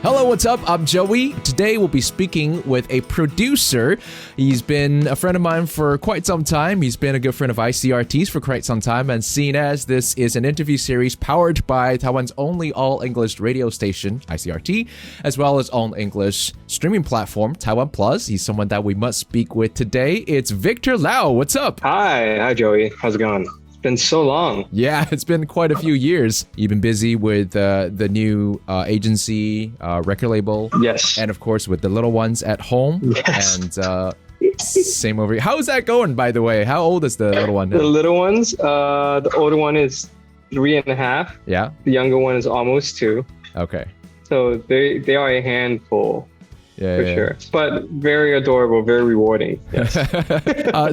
Hello, what's up? I'm Joey. Today we'll be speaking with a producer. He's been a friend of mine for quite some time. He's been a good friend of ICRT's for quite some time. And seeing as this is an interview series powered by Taiwan's only all-English radio station, ICRT, as well as all-English streaming platform, TaiwanPlus, he's someone that we must speak with today. It's Victor Lau. What's up? Hi, Joey. How's it going? Been so long. Yeah, it's been quite a few years. You've been busy with the new agency, record label. Yes. And of course with the little ones at home. Yes. And same over here. How's that going, by the way? How old is the little one now? The little ones, the older one is 3.5. Yeah. The younger one is almost 2. Okay. So they are a handful. Yeah, for sure. But very adorable, very rewarding. Yes.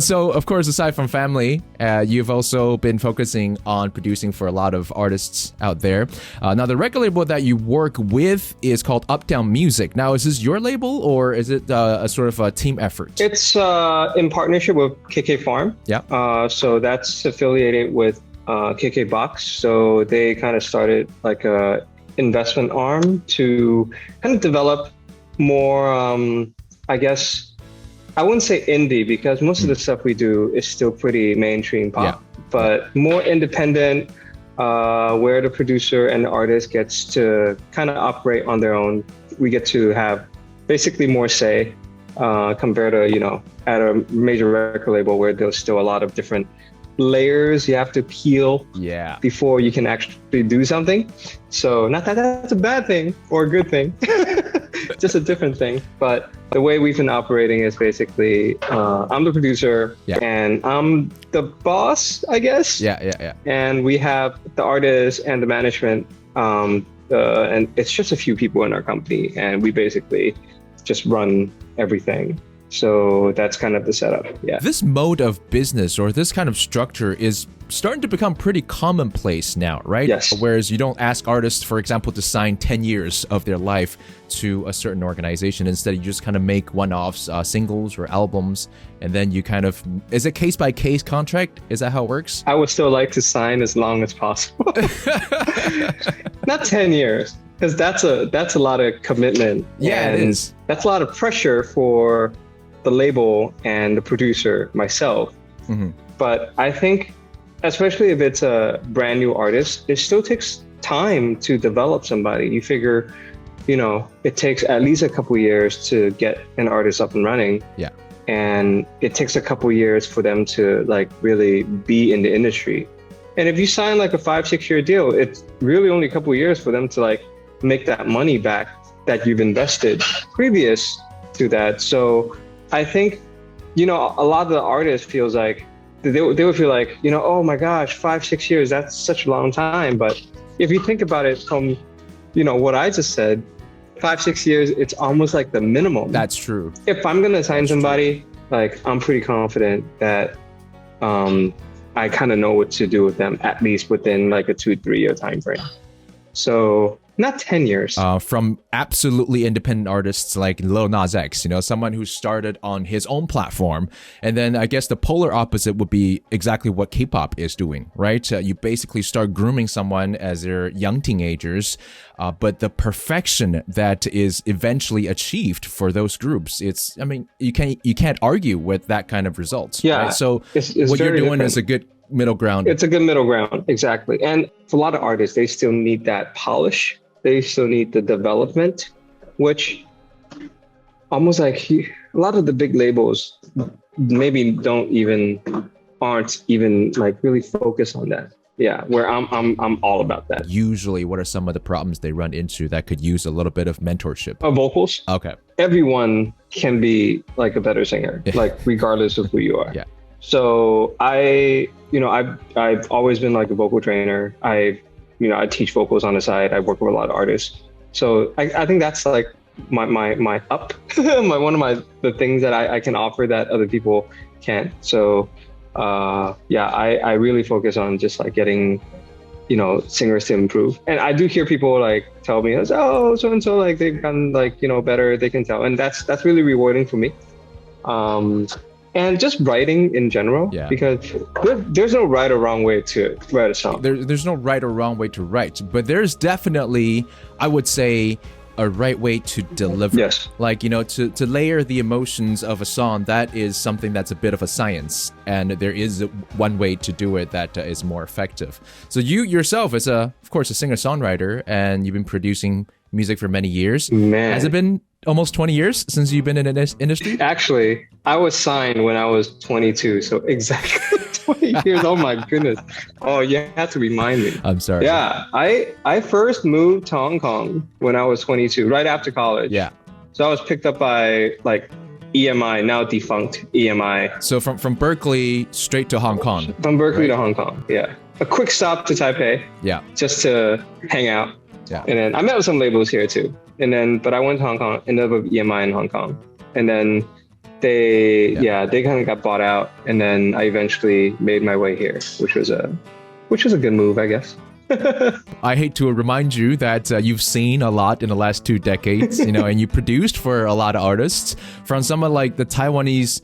So, of course, aside from family, you've also been focusing on producing for a lot of artists out there. Now, the record label that you work with is called Uptown Music. Now, is this your label or is it a sort of a team effort? It's in partnership with KK Farm. Yeah. So that's affiliated with KK Box. So they kind of started like a investment arm to kind of develop more, I guess, I wouldn't say indie because most of the stuff we do is still pretty mainstream pop, but more independent, where the producer and the artist gets to kind of operate on their own. We get to have basically more say compared to, at a major record label where there's still a lot of different layers you have to peel before you can actually do something. So not that that's a bad thing or a good thing, just a different thing. But the way we've been operating is basically I'm the producer and I'm the boss, I guess. Yeah. And we have the artists and the management, and it's just a few people in our company, and we basically just run everything. So that's kind of the setup. Yeah. This mode of business or this kind of structure is starting to become pretty commonplace now, right? Yes. Whereas you don't ask artists, for example, to sign 10 years of their life to a certain organization. Instead, you just kind of make one-offs, singles or albums, and then you kind of, is it case-by-case contract? Is that how it works? I would still like to sign as long as possible. Not 10 years, because that's a lot of commitment. Yeah, it is. That's a lot of pressure for the label and the producer, myself. Mm-hmm. But I think, especially if it's a brand new artist, it still takes time to develop somebody. You figure, it takes at least a couple years to get an artist up and running. Yeah. And it takes a couple years for them to really be in the industry. And if you sign a 5-6 year deal, it's really only a couple years for them to make that money back that you've invested previous to that. So I think, a lot of the artists feels like they would feel like, oh my gosh, 5-6 years, that's such a long time. But if you think about it from, what I just said, 5-6 years, it's almost like the minimum. That's true. If I'm going to sign somebody, I'm pretty confident that I kind of know what to do with them, at least within a 2-3 year time frame. So not 10 years. From absolutely independent artists like Lil Nas X, someone who started on his own platform. And then I guess the polar opposite would be exactly what K-pop is doing, right? You basically start grooming someone as they're young teenagers, but the perfection that is eventually achieved for those groups, you can't argue with that kind of results. Yeah. Right? So it's what you're doing different. is a good middle ground. It's a good middle ground, exactly. And for a lot of artists, they still need that polish. They still need the development, which almost a lot of the big labels maybe aren't even really focused on that. Yeah, where I'm all about that. Usually, what are some of the problems they run into that could use a little bit of mentorship? Vocals. Okay. Everyone can be a better singer, regardless of who you are. Yeah. So I've always been a vocal trainer. I teach vocals on the side. I work with a lot of artists. So I think that's my up, one of the things that I can offer that other people can't. So I really focus on just getting, singers to improve. And I do hear people tell me, oh, so-and-so, they've gotten better, they can tell. And that's really rewarding for me. And just writing in general, because there's no right or wrong way to write a song. There's no right or wrong way to write, but there's definitely, I would say, a right way to deliver. Yes. Like, to layer the emotions of a song, that is something that's a bit of a science. And there is one way to do it that is more effective. So you yourself is, of course, a singer-songwriter, and you've been producing music for many years. Man. Has it been almost 20 years since you've been in this industry? Actually, I was signed when I was 22, so exactly 20 years. Oh my goodness. Oh, you have to remind me. I'm sorry. Yeah, I first moved to Hong Kong when I was 22, right after college. Yeah. So I was picked up by like EMI, now defunct EMI. So from Berkeley straight to Hong Kong. From Berkeley to Hong Kong, yeah. A quick stop to Taipei. Yeah. Just to hang out. Yeah. And then I met with some labels here too. But I went to Hong Kong, ended up with EMI in Hong Kong. And then they kind of got bought out. And then I eventually made my way here, which was a good move, I guess. I hate to remind you that you've seen a lot in the last 2 decades, and you produced for a lot of artists, from someone like the Taiwanese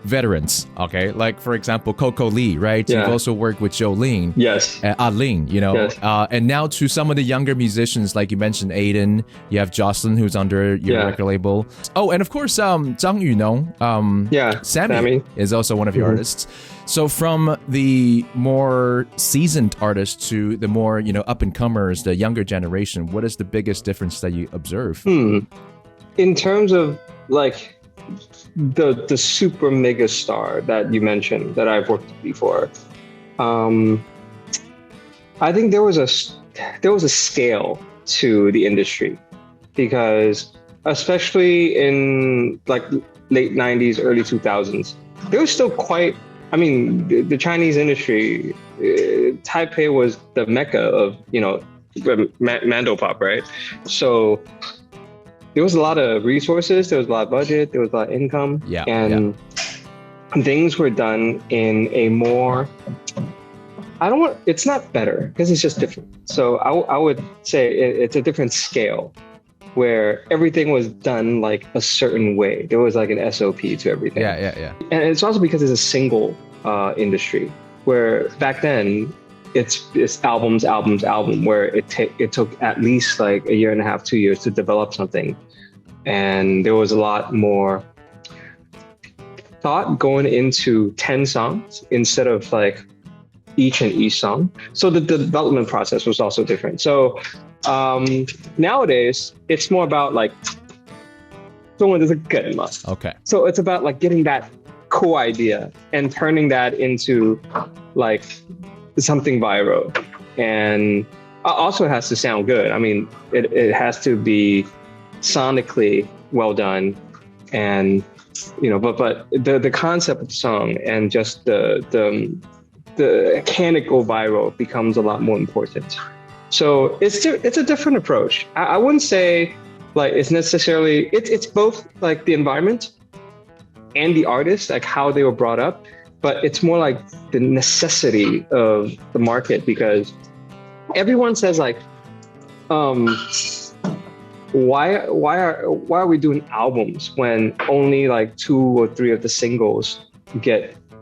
veterans, okay? Like, for example, Coco Lee, right? Yeah. You've also worked with Jolene. Yes. Ling, Yes. And now to some of the younger musicians, like you mentioned, Aiden, you have Jocelyn, who's under your record label. Oh, and of course, Zhang Yunong, Sammy is also one of your artists. So from the more seasoned artists to the more, up-and-comers, the younger generation, what is the biggest difference that you observe? In terms of, like, the super mega star that you mentioned that I've worked with before, I think there was a scale to the industry, because especially in like late 90s, early 2000s, there was still quite, the Chinese industry, Taipei was the mecca of, Mandopop, right? So there was a lot of resources, there was a lot of budget, there was a lot of income, and things were done in a more, it's not better, because it's just different. So I would say it's a different scale, where everything was done like a certain way. There was like an SOP to everything. Yeah. And it's also because it's a single industry, where back then it's album, where it took at least like a year and a half, 2 years to develop something. And there was a lot more thought going into 10 songs instead of like each song. So the development process was also different. So nowadays it's more about like, okay. So it's about like getting that cool idea and turning that into like something viral. And also it has to sound good. It has to be sonically well done, and but the concept of the song and just the can it go viral becomes a lot more important. So it's a different approach. I wouldn't say like it's necessarily, it's both like the environment and the artist, like how they were brought up, but it's more like the necessity of the market, because everyone says like, why are we doing albums when only like 2 or 3 of the singles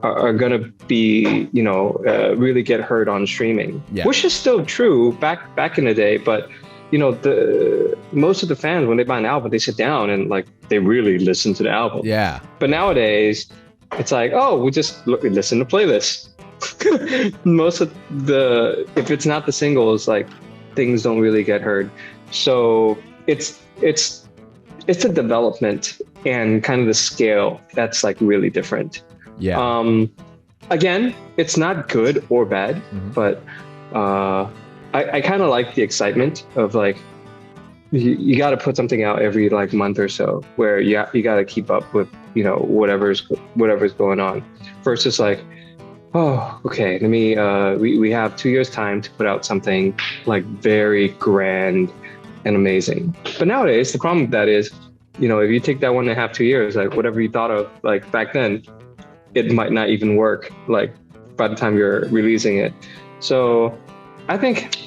are gonna be really get heard on streaming? Which is still true back in the day, but most of the fans, when they buy an album, they sit down and like they really listen to the album. Yeah. But nowadays it's like, oh, we just listen to playlists. Most of if it's not the singles, like things don't really get heard. So it's a development and kind of the scale that's like really different. Yeah. Again, it's not good or bad, but I kind of like the excitement of like, you got to put something out every like month or so, where you got to keep up with whatever's going on, versus like, oh, okay, let me we have 2 years time to put out something like very grand and amazing. But nowadays the problem with that is, if you take that 1.5, 2 years, like whatever you thought of like back then, it might not even work like by the time you're releasing it. So I think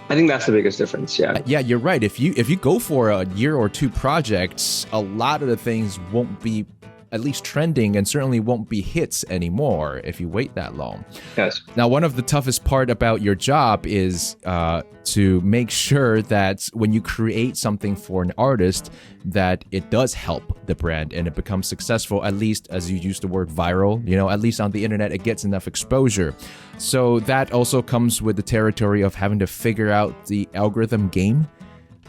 that's the biggest difference. Yeah. Yeah, you're right. If you go for a year or two projects, a lot of the things won't be at least trending and certainly won't be hits anymore if you wait that long. Yes. Now, one of the toughest part about your job is to make sure that when you create something for an artist, that it does help the brand and it becomes successful, at least as you use the word viral, at least on the internet, it gets enough exposure. So that also comes with the territory of having to figure out the algorithm game.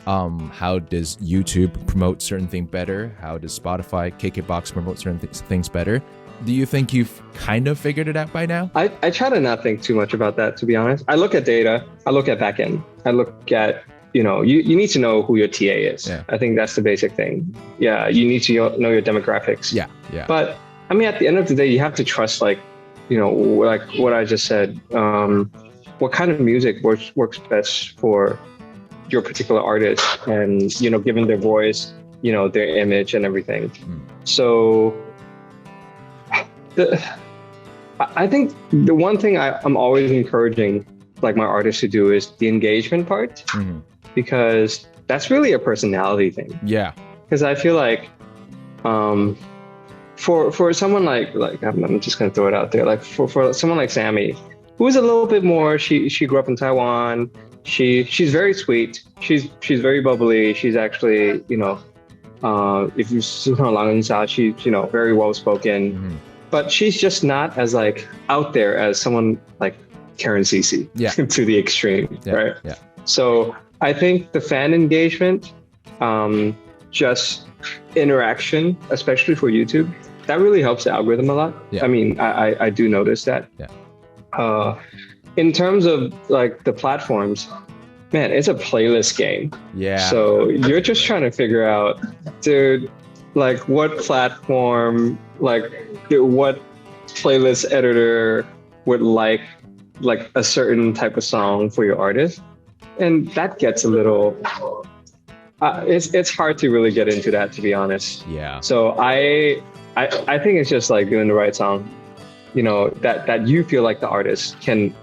How does YouTube promote certain things better? How does Spotify, KKBox promote certain things better? Do you think you've kind of figured it out by now? I try to not think too much about that, to be honest. I look at data. I look at backend. I look at, you need to know who your TA is. Yeah. I think that's the basic thing. Yeah, you need to know your demographics. Yeah. But, I mean, at the end of the day, you have to trust, like what I just said. What kind of music works best for your particular artist and, giving their voice, their image and everything. So I think the one thing I'm always encouraging like my artists to do is the engagement part, because that's really a personality thing. Yeah. Because I feel like for someone like I'm just going to throw it out there, like for someone like Sammy, who's a little bit more, she grew up in Taiwan. She's very sweet. She's very bubbly. She's actually, if you see her Lang Sa, she's, very well spoken. But she's just not as like out there as someone like Karen CC to the extreme, right? Yeah. So I think the fan engagement, just interaction, especially for YouTube, that really helps the algorithm a lot. Yeah. I mean, I do notice that. Yeah. In terms of like the platforms, man, it's a playlist game. Yeah. So you're just trying to figure out, dude, like what platform, like what playlist editor would like a certain type of song for your artist. And that gets a little, it's hard to really get into that, to be honest. Yeah. So I think it's just like doing the right song, that you feel like the artist can,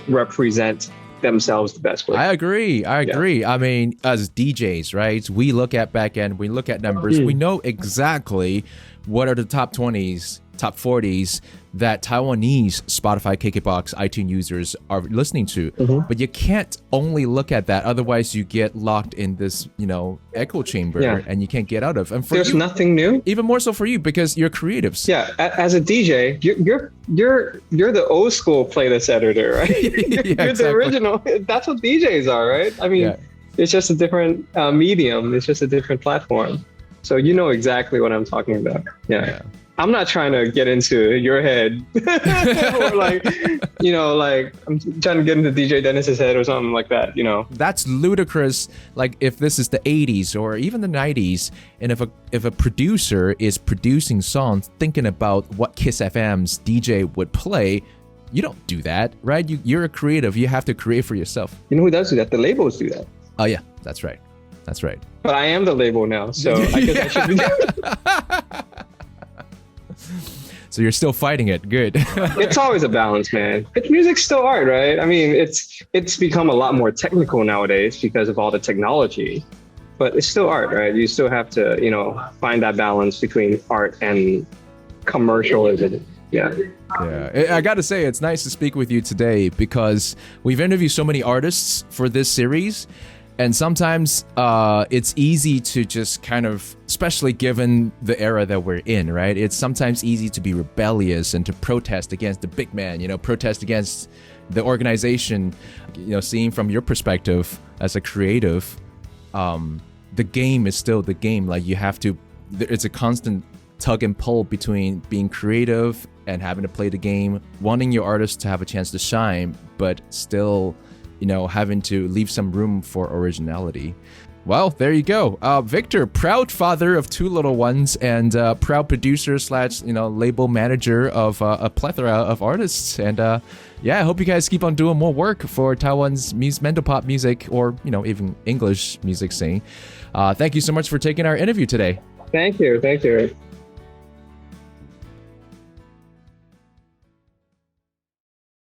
represent themselves the best way. I agree. Yeah. I mean, as DJs, right? We look at backend, we look at numbers, we know exactly what are the top 20s, top 40s that Taiwanese Spotify, KKBox, iTunes users are listening to. But you can't only look at that. Otherwise, you get locked in this, echo chamber and you can't get out of. And for there's nothing new. Even more so for you because you're creatives. Yeah, as a DJ, you're the old school playlist editor, right? You're exactly. The original. That's what DJs are, right? I mean, it's just a different medium. It's just a different platform. So you know exactly what I'm talking about. Yeah. I'm not trying to get into your head or like I'm trying to get into DJ Dennis's head or something like that, That's ludicrous. Like if this is the 80s or even the 90s, and if a producer is producing songs thinking about what Kiss FM's DJ would play, you don't do that, right? You're a creative. You have to create for yourself. You know who does do that? The labels do that. Oh yeah, that's right. But I am the label now, so I guess I should be doing So you're still fighting it. Good. It's always a balance, man. Music's still art, right? I mean, it's become a lot more technical nowadays because of all the technology, but it's still art, right? You still have to, find that balance between art and commercialism. Yeah. I got to say, it's nice to speak with you today because we've interviewed so many artists for this series. And sometimes it's easy to just kind of, especially given the era that we're in, right? It's sometimes easy to be rebellious and to protest against the big man, protest against the organization. Seeing from your perspective as a creative, the game is still the game. Like it's a constant tug and pull between being creative and having to play the game, wanting your artist to have a chance to shine, but still having to leave some room for originality. Well, there you go. Victor, proud father of two little ones and proud producer / label manager of a plethora of artists. And I hope you guys keep on doing more work for Taiwan's Mandopop music or, even English music scene. Thank you so much for taking our interview today. Thank you.